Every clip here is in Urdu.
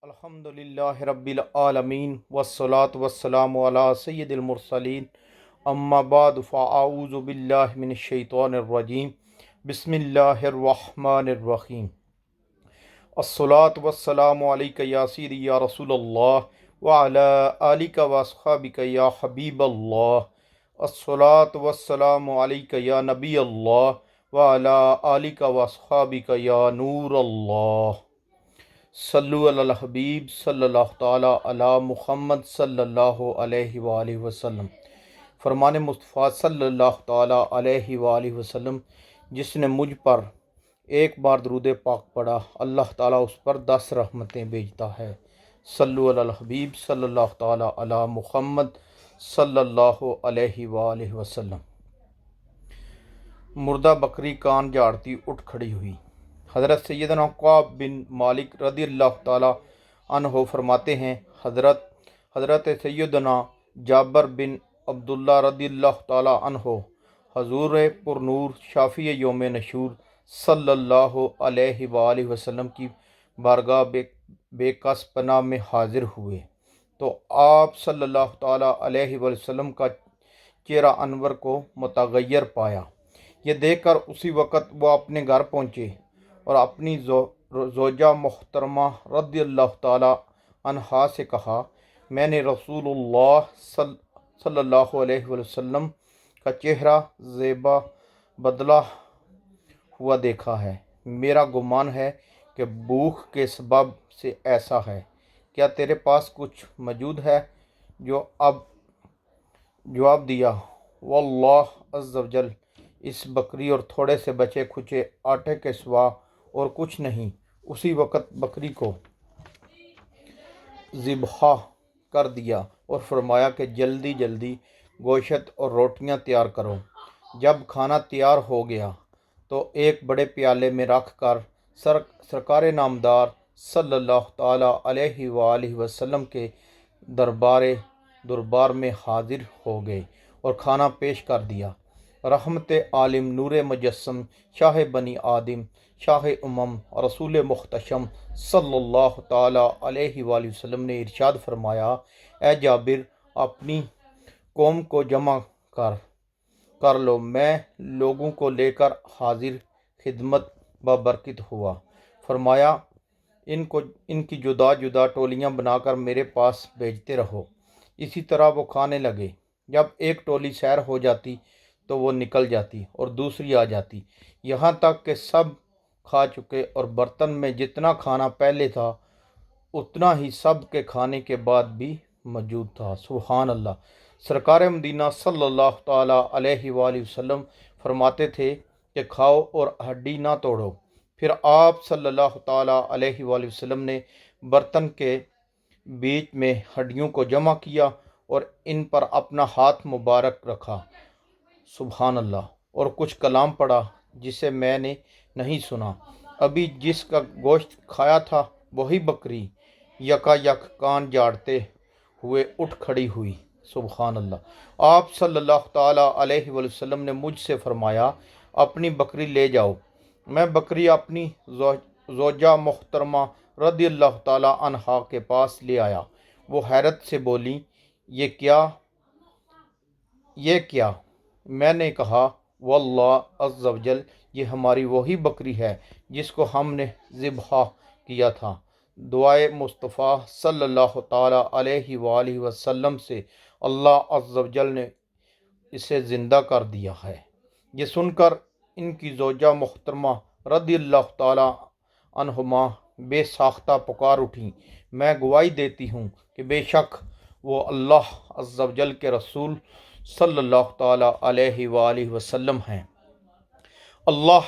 الحمدللہ رب العالمین والصلاة والسلام علی سید المرسلین اما بعد فاعوذ باللہ من الشیطان الرجیم بسم اللہ الرحمن الرحیم الصلاة والسلام علیک یا سیدی یا رسول اللہ وعلی آلک واصحابک یا حبیب اللہ الصلاة والسلام علیک یا نبی اللہ وعلی آلک واصحابک یا نور اللہ صلو علی الحبیب صلی اللہ تعالیٰ علی محمد صلی اللہ علیہ وآلہ وسلم۔ فرمان مصطفیٰ صلی اللہ تعالیٰ علیہ وآلہ وسلم، جس نے مجھ پر ایک بار درود پاک پڑھا اللہ تعالیٰ اس پر 10 رحمتیں بھیجتا ہے۔ صلو علی الحبیب صلی اللہ تعالیٰ علی محمد صلی اللہ علیہ وآلہ وسلم۔ مردہ بکری کان جھاڑتی اٹھ کھڑی ہوئی۔ حضرت سیدنا کعب بن مالک رضی اللہ تعالیٰ عنہ فرماتے ہیں، حضرت سیدنا جابر بن عبداللہ رضی اللہ تعالیٰ عنہ حضور پر نور شافی یوم نشور صلی اللہ علیہ وآلہ وسلم کی بارگاہ بے کس پناہ میں حاضر ہوئے تو آپ صلی اللہ تعالیٰ علیہ وآلہ وسلم کا چہرہ انور کو متغیر پایا۔ یہ دیکھ کر اسی وقت وہ اپنے گھر پہنچے اور اپنی زوجہ محترمہ رضی اللہ تعالیٰ عنہا سے کہا، میں نے رسول اللہ صلی اللہ علیہ وسلم کا چہرہ زیبا بدلا ہوا دیکھا ہے۔ میرا گمان ہے کہ بھوک کے سبب سے ایسا ہے۔ کیا تیرے پاس کچھ موجود ہے؟ جواب دیا، واللہ عز وجل، اس بکری اور تھوڑے سے بچے کھچے آٹے کے سوا اور کچھ نہیں۔ اسی وقت بکری کو ذبح کر دیا اور فرمایا کہ جلدی جلدی گوشت اور روٹیاں تیار کرو۔ جب کھانا تیار ہو گیا تو ایک بڑے پیالے میں رکھ کر سرکار نامدار صلی اللہ تعالیٰ علیہ وآلہ وسلم کے دربار میں حاضر ہو گئے اور کھانا پیش کر دیا۔ رحمت عالم، نور مجسم، شاہ بنی آدم، شاہ امم، رسول محتشم صلی اللہ تعالیٰ علیہ وآلہ وسلم نے ارشاد فرمایا، اے جابر، اپنی قوم کو جمع کر لو۔ میں لوگوں کو لے کر حاضر خدمت بابرکت ہوا۔ فرمایا، ان کی جدا جدا ٹولیاں بنا کر میرے پاس بھیجتے رہو۔ اسی طرح وہ کھانے لگے۔ جب ایک ٹولی سیر ہو جاتی تو وہ نکل جاتی اور دوسری آ جاتی، یہاں تک کہ سب کھا چکے اور برتن میں جتنا کھانا پہلے تھا اتنا ہی سب کے کھانے کے بعد بھی موجود تھا۔ سبحان اللہ۔ سرکار مدینہ صلی اللہ تعالیٰ علیہ وآلہ وسلم فرماتے تھے کہ کھاؤ اور ہڈی نہ توڑو۔ پھر آپ صلی اللہ تعالیٰ علیہ وآلہ وسلم نے برتن کے بیچ میں ہڈیوں کو جمع کیا اور ان پر اپنا ہاتھ مبارک رکھا، سبحان اللہ، اور کچھ کلام پڑھا جسے میں نے نہیں سنا۔ ابھی جس کا گوشت کھایا تھا وہی بکری یکا یک کان جھاڑتے ہوئے اٹھ کھڑی ہوئی، سبحان اللہ۔ آپ صلی اللہ تعالیٰ علیہ وآلہ وسلم نے مجھ سے فرمایا، اپنی بکری لے جاؤ۔ میں بکری اپنی زوجہ محترمہ رضی اللہ تعالیٰ عنہا کے پاس لے آیا۔ وہ حیرت سے بولی، یہ کیا؟ میں نے کہا، واللہ عز وجل، یہ ہماری وہی بکری ہے جس کو ہم نے ذبح کیا تھا۔ دعائے مصطفیٰ صلی اللہ تعالیٰ علیہ وآلہ وسلم سے اللہ عز وجل نے اسے زندہ کر دیا ہے۔ یہ سن کر ان کی زوجہ محترمہ رضی اللہ تعالیٰ عنہما بے ساختہ پکار اٹھیں، میں گواہی دیتی ہوں کہ بے شک وہ اللہ عز وجل کے رسول صلی اللہ تعالیٰ علیہ وآلہ وسلم ہیں۔ اللہ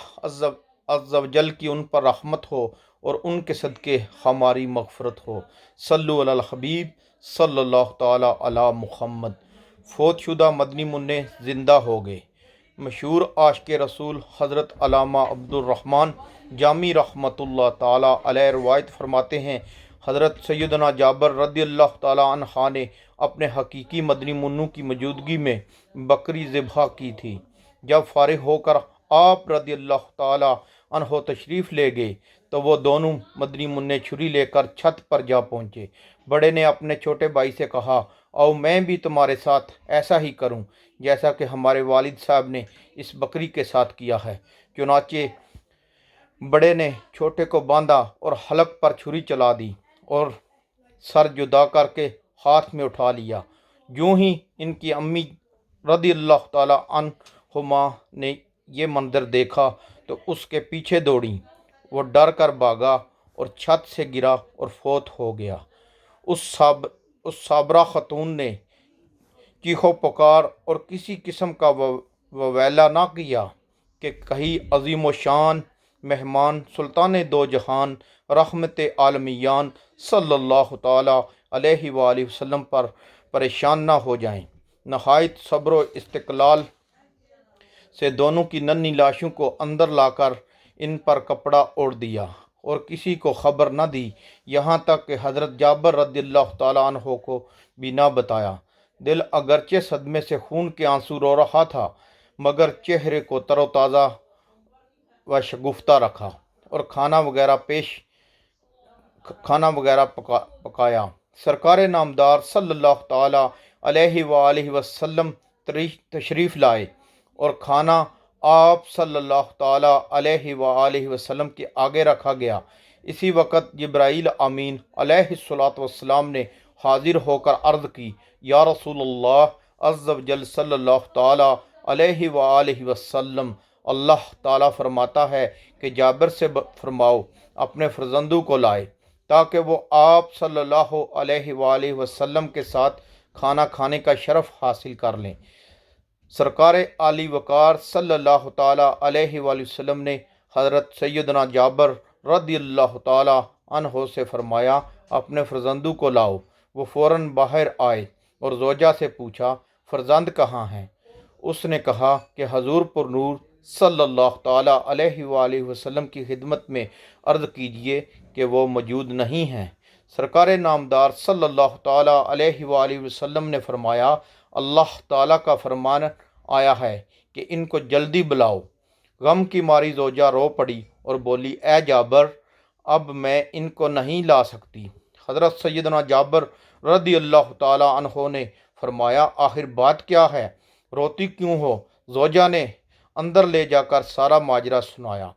عز وجل کی ان پر رحمت ہو اور ان کے صدقے ہماری مغفرت ہو۔ صلو علی الحبیب صلی اللہ تعالیٰ علی محمد۔ فوت شدہ مدنی منع زندہ ہو گئے۔ مشہور عاشق رسول حضرت علامہ عبدالرحمن جامی رحمۃ اللہ تعالیٰ علیہ روایت فرماتے ہیں، حضرت سیدنا جابر رضی اللہ تعالیٰ عنہ نے اپنے حقیقی مدنی منوں کی موجودگی میں بکری ذبح کی تھی۔ جب فارغ ہو کر آپ رضی اللہ تعالیٰ عنہ تشریف لے گئے تو وہ دونوں مدنی منع چھری لے کر چھت پر جا پہنچے۔ بڑے نے اپنے چھوٹے بھائی سے کہا، آؤ میں بھی تمہارے ساتھ ایسا ہی کروں جیسا کہ ہمارے والد صاحب نے اس بکری کے ساتھ کیا ہے۔ چنانچہ بڑے نے چھوٹے کو باندھا اور حلق پر چھری چلا دی اور سر جدا کر کے ہاتھ میں اٹھا لیا۔ یوں ہی ان کی امی رضی اللہ تعالی عنہما نے یہ منظر دیکھا تو اس کے پیچھے دوڑیں۔ وہ ڈر کر بھاگا اور چھت سے گرا اور فوت ہو گیا۔ اس صابرہ خاتون نے چیخ و پکار اور کسی قسم کا وویلا نہ کیا کہ کہیں عظیم و شان مہمان سلطان دو جہان رحمت عالمیان صلی اللہ تعالی علیہ وآلہ وسلم پر پریشان نہ ہو جائیں۔ نہایت صبر و استقلال سے دونوں کی ننھی لاشوں کو اندر لا کر ان پر کپڑا اوڑھ دیا اور کسی کو خبر نہ دی، یہاں تک کہ حضرت جابر رضی اللہ تعالیٰ عنہ کو بھی نہ بتایا۔ دل اگرچہ صدمے سے خون کے آنسو رو رہا تھا مگر چہرے کو تر و تازہ و شگفتہ رکھا اور کھانا وغیرہ پکایا۔ سرکار نامدار صلی اللہ تعالیٰ علیہ وآلہ وسلم تشریف لائے اور کھانا آپ صلی اللہ تعالیٰ علیہ وآلہ وسلم کے آگے رکھا گیا۔ اسی وقت جبرائیل امین علیہ الصلوۃ والسلام نے حاضر ہو کر عرض کی، یا رسول اللہ عز و جل صلی اللہ تعالیٰ علیہ وآلہ وسلم، اللہ تعالیٰ فرماتا ہے کہ جابر سے فرماؤ اپنے فرزندوں کو لائے تاکہ وہ آپ صلی اللہ علیہ وآلہ وسلم کے ساتھ کھانا کھانے کا شرف حاصل کر لیں۔ سرکار عالی وقار صلی اللہ تعالیٰ علیہ وآلہ وسلم نے حضرت سیدنا جابر رضی اللہ تعالیٰ عنہ سے فرمایا، اپنے فرزندوں کو لاؤ۔ وہ فوراً باہر آئے اور زوجہ سے پوچھا، فرزند کہاں ہیں؟ اس نے کہا کہ حضور پر نور صلی اللہ تعالیٰ علیہ وآلہ وسلم کی خدمت میں عرض کیجئے کہ وہ موجود نہیں ہیں۔ سرکار نامدار صلی اللہ تعالیٰ علیہ وآلہ وسلم نے فرمایا، اللہ تعالیٰ کا فرمان آیا ہے کہ ان کو جلدی بلاؤ۔ غم کی ماری زوجہ رو پڑی اور بولی، اے جابر، اب میں ان کو نہیں لا سکتی۔ حضرت سیدنا جابر رضی اللہ تعالیٰ عنہ نے فرمایا، آخر بات کیا ہے؟ روتی کیوں ہو؟ زوجہ نے اندر لے جا کر سارا ماجرا سنایا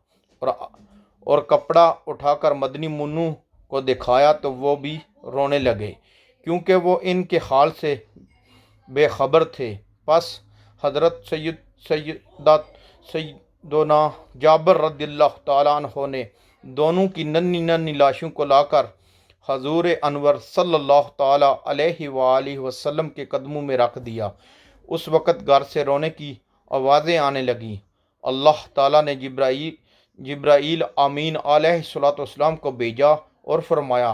اور کپڑا اٹھا کر مدنی منوں کو دکھایا تو وہ بھی رونے لگے کیونکہ وہ ان کے حال سے بے خبر تھے۔ پس حضرت سیدنا جابر رضی اللہ تعالیٰ عنہ نے دونوں کی ننھی لاشوں کو لا کر حضور انور صلی اللہ تعالیٰ علیہ وآلہ وسلم کے قدموں میں رکھ دیا۔ اس وقت گھر سے رونے کی آوازیں آنے لگیں۔ اللہ تعالیٰ نے جبرائیل امین علیہ الصلوۃ والسلام کو بھیجا اور فرمایا،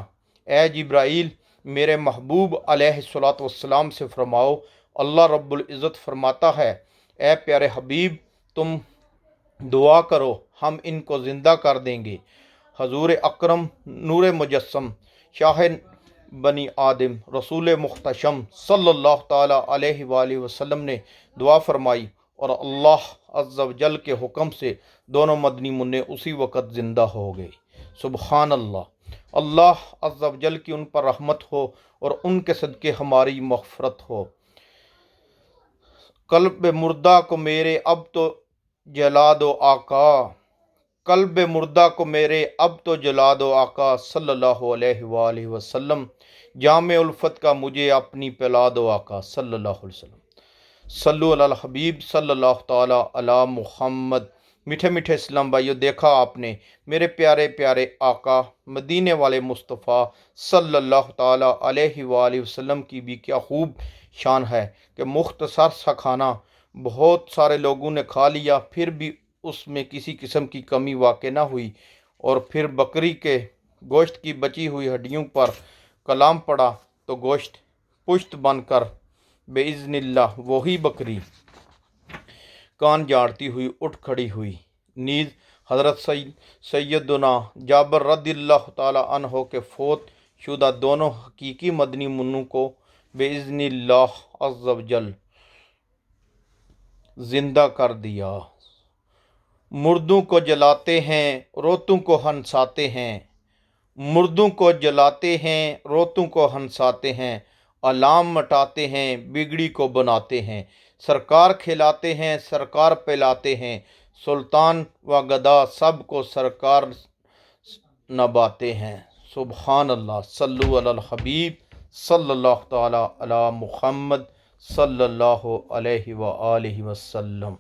اے جبرائیل، میرے محبوب علیہ الصلوۃ والسلام سے فرماؤ، اللہ رب العزت فرماتا ہے، اے پیارے حبیب، تم دعا کرو ہم ان کو زندہ کر دیں گے۔ حضور اکرم نور مجسم شاہ بنی آدم رسول محتشم صلی اللہ تعالیٰ علیہ وآلہ وسلم نے دعا فرمائی اور اللہ عز و جل کے حکم سے دونوں مدنی منع اسی وقت زندہ ہو گئے۔ سبحان اللہ۔ اللہ عز و جل کی ان پر رحمت ہو اور ان کے صدقے ہماری مغفرت ہو۔ قلب مردہ کو میرے اب تو جلا دو آقا، قلب مردہ کو میرے اب تو جلا دو آقا صلی اللہ علیہ وآلہ وسلم، جام الفت کا مجھے اپنی پلا دو آقا صلی اللہ علیہ وسلم۔ صلو علی الحبیب صلی اللہ تعالیٰ علی محمد۔ میٹھے میٹھے اسلام بھائیو، دیکھا آپ نے میرے پیارے پیارے آقا مدینے والے مصطفیٰ صلی اللہ تعالیٰ علیہ وآلہ وسلم کی بھی کیا خوب شان ہے کہ مختصر سا کھانا بہت سارے لوگوں نے کھا لیا، پھر بھی اس میں کسی قسم کی کمی واقع نہ ہوئی، اور پھر بکری کے گوشت کی بچی ہوئی ہڈیوں پر کلام پڑا تو گوشت پشت بن کر بِإِذْنِ اللہ وہی بکری کان جھاڑتی ہوئی اٹھ کھڑی ہوئی۔ نیز حضرت سیدنا جابر رضی اللہ تعالیٰ عنہ کے فوت شدہ دونوں حقیقی مدنی منوں کو بِإِذْنِ اللہ عز و جل زندہ کر دیا۔ مردوں کو جلاتے ہیں روتوں کو ہنساتے ہیں، مردوں کو جلاتے ہیں روتوں کو ہنساتے ہیں، علام مٹاتے ہیں بگڑی کو بناتے ہیں، سرکار کھلاتے ہیں سرکار پلاتے ہیں، سلطان و گدا سب کو سرکار نباتے ہیں۔ سبحان اللہ، صلو علی الحبیب صلی اللہ تعالی علی محمد صلی اللہ علیہ وآلہ وسلم۔